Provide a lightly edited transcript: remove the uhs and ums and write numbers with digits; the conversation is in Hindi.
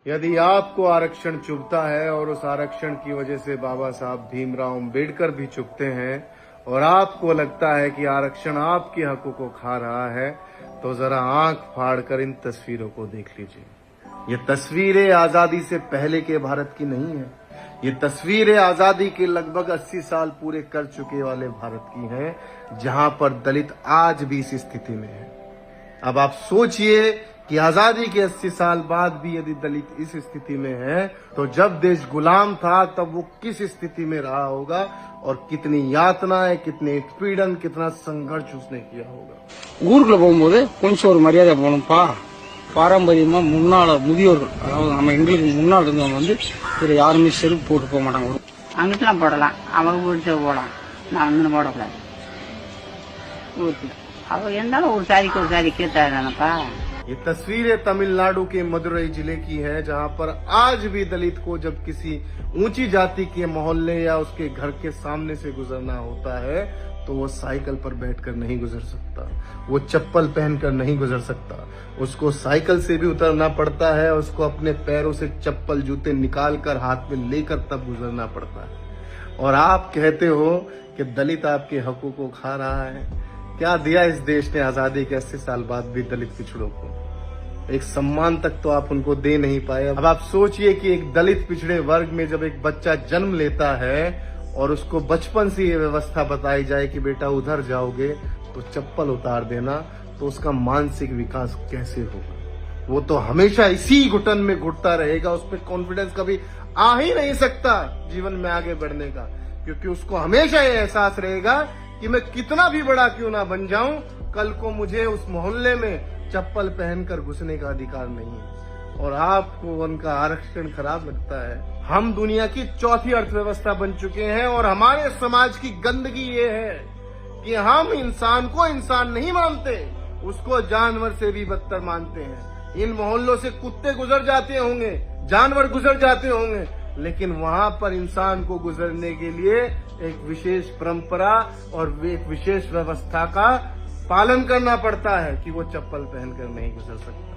यदि आपको आरक्षण चुभता है और उस आरक्षण की वजह से बाबा साहब भीमराव अम्बेडकर भी चुभते हैं और आपको लगता है कि आरक्षण आपके हकों को खा रहा है, तो जरा आंख फाड़कर इन तस्वीरों को देख लीजिए। ये तस्वीरें आजादी से पहले के भारत की नहीं है। ये तस्वीरें आजादी के लगभग 80 साल पूरे कर चुके वाले भारत की हैं, जहां पर दलित आज भी इस स्थिति में है। अब आप सोचिए कि आजादी के 80 साल बाद भी यदि दलित इस स्थिति में है, तो जब देश गुलाम था तब वो किस स्थिति में रहा होगा और कितनी यातनाएं, कितने उत्पीड़न, कितना संघर्ष उसने किया होगा। ஊருக்குள்ள போகும்போது கொஞ்சம் ஒரு மரியாதை போகணும்ப்பா. பாரம்பரியமா முன்னால முதியோர்கள், அதாவது நம்ம எங்களுக்கு முன்னாள் இருந்தவங்க இதுல யாருமே செருப்பு போட்டு போக மாட்டாங்க. அங்கிட்டலாம் போடலாம், அவங்க பிடிச்ச போடலாம், நான் அங்கே போடக்கூடாது. ஊருக்குள்ள அவங்க இருந்தாலும் ஒரு சாரி கேட்டாப்பா। ये तस्वीरें तमिलनाडु के मदुरई जिले की है, जहां पर आज भी दलित को जब किसी ऊंची जाति के मोहल्ले या उसके घर के सामने से गुजरना होता है तो वो साइकिल पर बैठकर नहीं गुजर सकता, वो चप्पल पहनकर नहीं गुजर सकता, उसको साइकिल से भी उतरना पड़ता है, उसको अपने पैरों से चप्पल जूते निकाल कर हाथ में लेकर तब गुजरना पड़ता है। और आप कहते हो कि दलित आपके हकों को खा रहा है। क्या दिया इस देश ने आजादी के 80 साल बाद भी दलित पिछड़ों को? एक सम्मान तक तो आप उनको दे नहीं पाए। अब आप सोचिए कि एक दलित पिछड़े वर्ग में जब एक बच्चा जन्म लेता है और उसको बचपन से ये व्यवस्था बताई जाए कि बेटा उधर जाओगे तो चप्पल उतार देना, तो उसका मानसिक विकास कैसे होगा? वो तो हमेशा इसी घुटन में घुटता रहेगा, उस पर कॉन्फिडेंस कभी आ ही नहीं सकता जीवन में आगे बढ़ने का, क्योंकि उसको हमेशा ये एहसास रहेगा कि मैं कितना भी बड़ा क्यों ना बन जाऊं, कल को मुझे उस मोहल्ले में चप्पल पहनकर घुसने का अधिकार नहीं है। और आपको उनका आरक्षण खराब लगता है। हम दुनिया की चौथी अर्थव्यवस्था बन चुके हैं और हमारे समाज की गंदगी ये है कि हम इंसान को इंसान नहीं मानते, उसको जानवर से भी बदतर मानते हैं। इन मोहल्लों से कुत्ते गुजर जाते होंगे, जानवर गुजर जाते होंगे, लेकिन वहां पर इंसान को गुजरने के लिए एक विशेष परंपरा और एक विशेष व्यवस्था का पालन करना पड़ता है कि वो चप्पल पहनकर नहीं गुजर सकता।